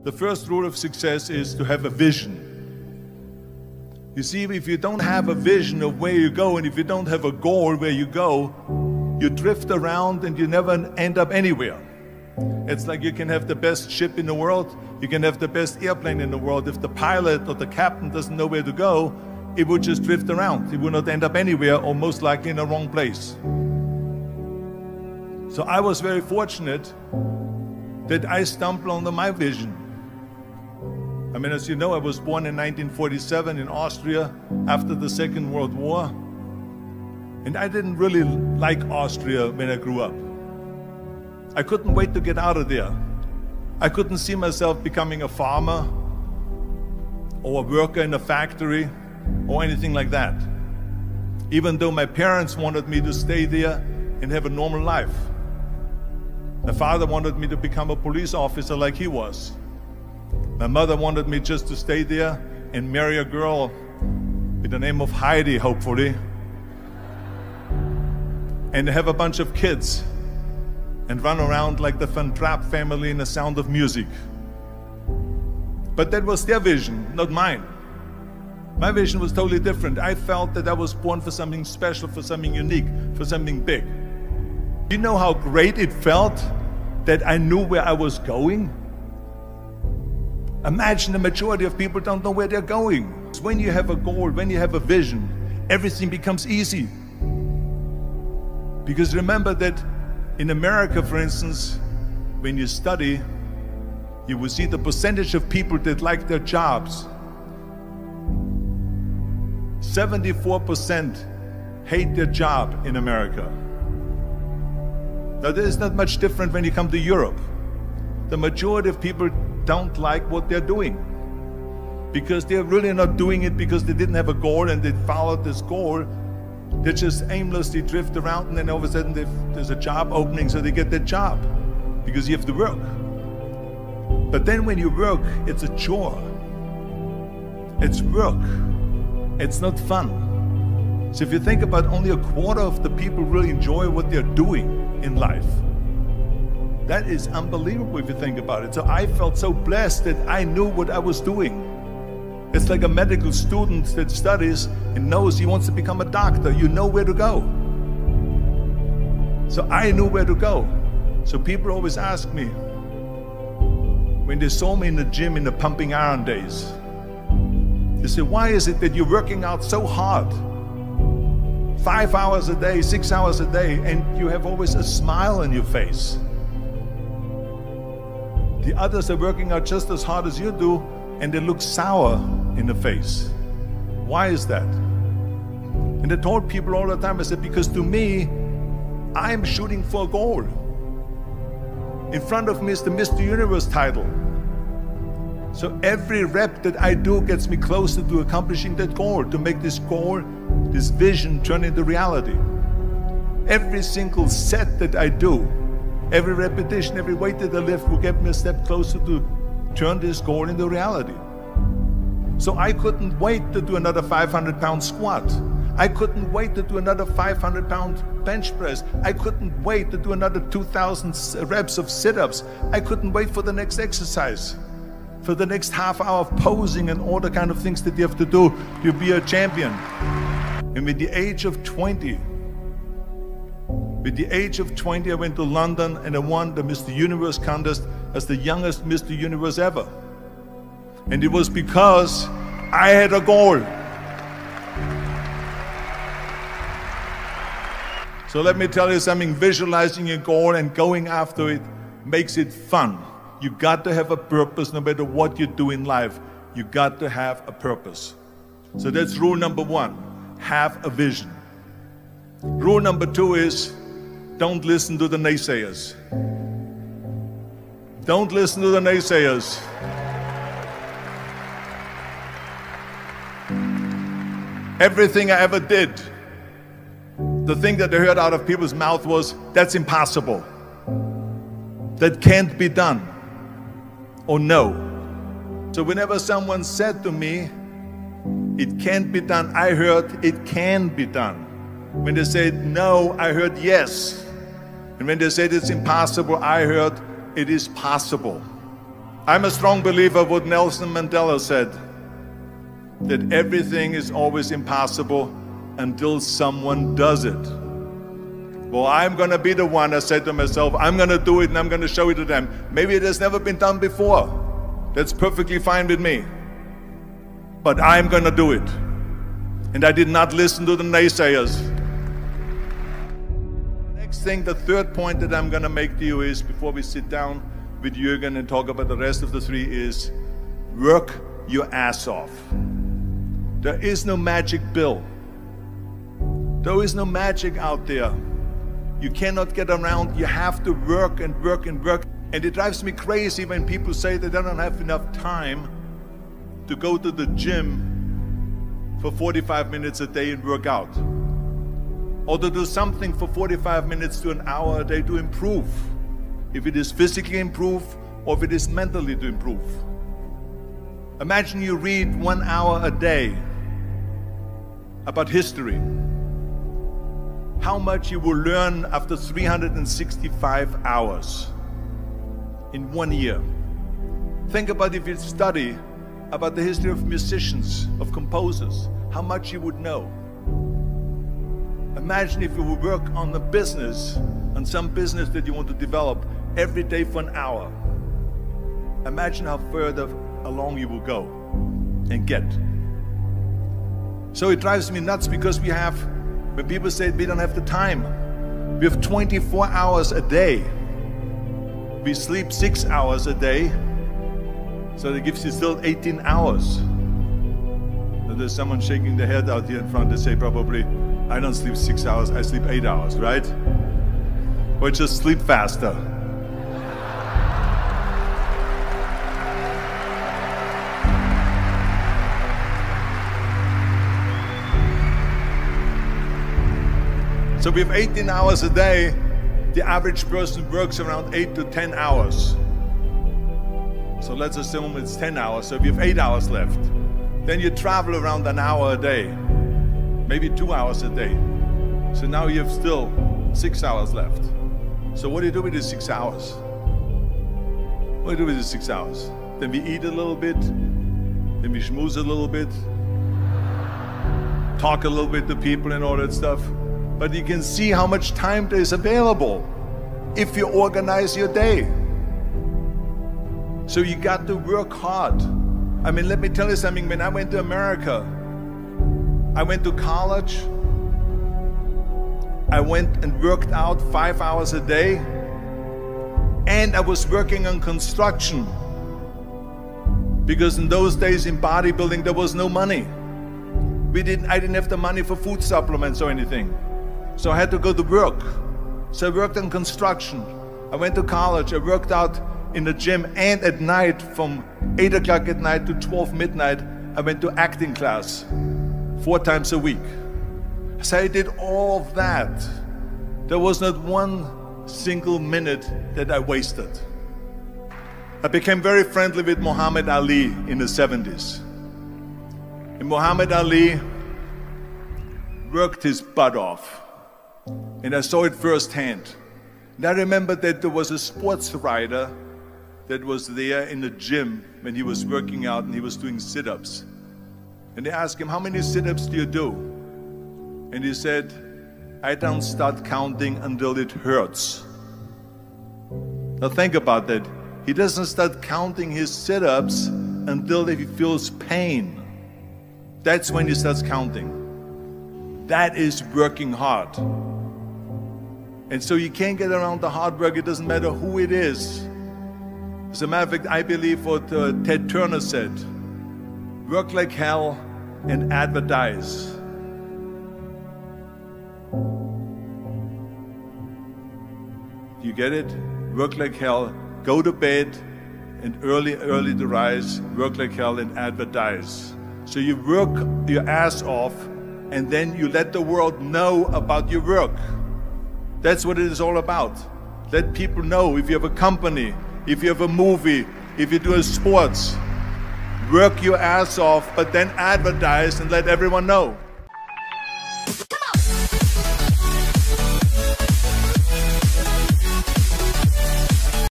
The first rule of success is to have a vision. You see, if you don't have a vision of where you go, and if you don't have a goal where you go, you drift around and you never end up anywhere. It's like you can have the best ship in the world, you can have the best airplane in the world. If the pilot or the captain doesn't know where to go, it would just drift around. It would not end up anywhere, or most likely in the wrong place. So I was very fortunate that I stumbled onto my vision. I mean, as you know, I was born in 1947 in Austria after the Second World War. And I didn't really like Austria when I grew up. I couldn't wait to get out of there. I couldn't see myself becoming a farmer or a worker in a factory or anything like that. Even though my parents wanted me to stay there and have a normal life. My father wanted me to become a police officer like he was. My mother wanted me just to stay there and marry a girl with the name of Heidi, hopefully, and have a bunch of kids and run around like the Van Trapp family in The Sound of Music. But that was their vision, not mine. My vision was totally different. I felt that I was born for something special, for something unique, for something big. You know how great it felt that I knew where I was going? Imagine the majority of people don't know where they're going. When you have a goal, when you have a vision, everything becomes easy. Because remember that in America, for instance, when you study, you will see the percentage of people that like their jobs. 74% hate their job in America. Now, there is not much different when you come to Europe. The majority of people don't like what they're doing because they're really not doing it because they didn't have a goal and they followed this goal. They just aimlessly drift around, and then all of a sudden there's a job opening, so they get that job because you have to work. But then when you work, it's a chore. It's work. It's not fun. So if you think about, only a quarter of the people really enjoy what they're doing in life. That is unbelievable if you think about it. So I felt so blessed that I knew what I was doing. It's like a medical student that studies and knows he wants to become a doctor. You know where to go. So I knew where to go. So people always ask me, when they saw me in the gym in the pumping iron days, they say, why is it that you're working out so hard? 5 hours a day, 6 hours a day, and you have always a smile on your face. The others are working out just as hard as you do, and they look sour in the face. Why is that? And I told people all the time, I said, because to me, I'm shooting for a goal. In front of me is the Mr. Universe title. So every rep that I do gets me closer to accomplishing that goal, to make this goal, this vision turn into reality. Every single set that I do, every repetition, every weight that I lift will get me a step closer to turn this goal into reality. So I couldn't wait to do another 500-pound squat. I couldn't wait to do another 500-pound bench press. I couldn't wait to do another 2,000 reps of sit-ups. I couldn't wait for the next exercise, for the next half hour of posing and all the kind of things that you have to do to be a champion. And with the age of 20, I went to London and I won the Mr. Universe contest as the youngest Mr. Universe ever. And it was because I had a goal. So let me tell you something, visualizing a goal and going after it makes it fun. You got to have a purpose no matter what you do in life. You got to have a purpose. So that's rule number one, have a vision. Rule number two is, don't listen to the naysayers. Don't listen to the naysayers. Everything I ever did, the thing that I heard out of people's mouth was, that's impossible. That can't be done. Or no. So whenever someone said to me, it can't be done, I heard, it can be done. When they said no, I heard yes. And when they said it's impossible, I heard it is possible. I'm a strong believer of what Nelson Mandela said, that everything is always impossible until someone does it. Well, I'm going to be the one, I said to myself, I'm going to do it and I'm going to show it to them. Maybe it has never been done before. That's perfectly fine with me. But I'm going to do it. And I did not listen to the naysayers. Next thing, the third point that I'm going to make to you is, before we sit down with Jürgen and talk about the rest of the three, is work your ass off. There is no magic pill. There is no magic out there. You cannot get around. You have to work and work and work. And it drives me crazy when people say that they don't have enough time to go to the gym for 45 minutes a day and work out, or to do something for 45 minutes to an hour a day to improve, if it is physically improve or if it is mentally to improve. Imagine you read 1 hour a day about history. How much you will learn after 365 hours in 1 year. Think about if you study about the history of musicians, of composers, how much you would know. Imagine if you would work on a business, on some business that you want to develop every day for an hour. Imagine how further along you will go and get. So it drives me nuts, because we have, when people say we don't have the time, we have 24 hours a day. We sleep 6 hours a day, so that gives you still 18 hours. Now there's someone shaking their head out here in front. They say probably, I don't sleep 6 hours, I sleep 8 hours, right? Or just sleep faster. So we have 18 hours a day. The average person works around 8 to 10 hours. So let's assume it's 10 hours, so we have 8 hours left. Then you travel around an hour a day, maybe 2 hours a day. So now you have still 6 hours left. So what do you do with these 6 hours? What do you do with these 6 hours? Then we eat a little bit, then we schmooze a little bit, talk a little bit to people and all that stuff. But you can see how much time there is available if you organize your day. So you got to work hard. I mean, let me tell you something. When I went to America, I went to college. I went and worked out 5 hours a day. And I was working on construction. Because in those days in bodybuilding, there was no money. I didn't have the money for food supplements or anything. So I had to go to work. So I worked on construction. I went to college. I worked out in the gym, and at night, from 8 o'clock at night to 12 midnight, I went to acting class 4 times a week. So I did all of that. There was not one single minute that I wasted. I became very friendly with Muhammad Ali in the 70s. And Muhammad Ali worked his butt off. And I saw it firsthand. And I remember that there was a sports writer that was there in the gym when he was working out, and he was doing sit-ups. And they asked him, how many sit-ups do you do? And he said, I don't start counting until it hurts. Now think about that. He doesn't start counting his sit-ups until he feels pain. That's when he starts counting. That is working hard. And so you can't get around the hard work. It doesn't matter who it is. As a matter of fact, I believe what Ted Turner said, work like hell and advertise. You get it? Work like hell, go to bed, and early to rise, work like hell and advertise. So you work your ass off, and then you let the world know about your work. That's what it is all about. Let people know. If you have a company, if you have a movie, if you do a sports, work your ass off, but then advertise and let everyone know.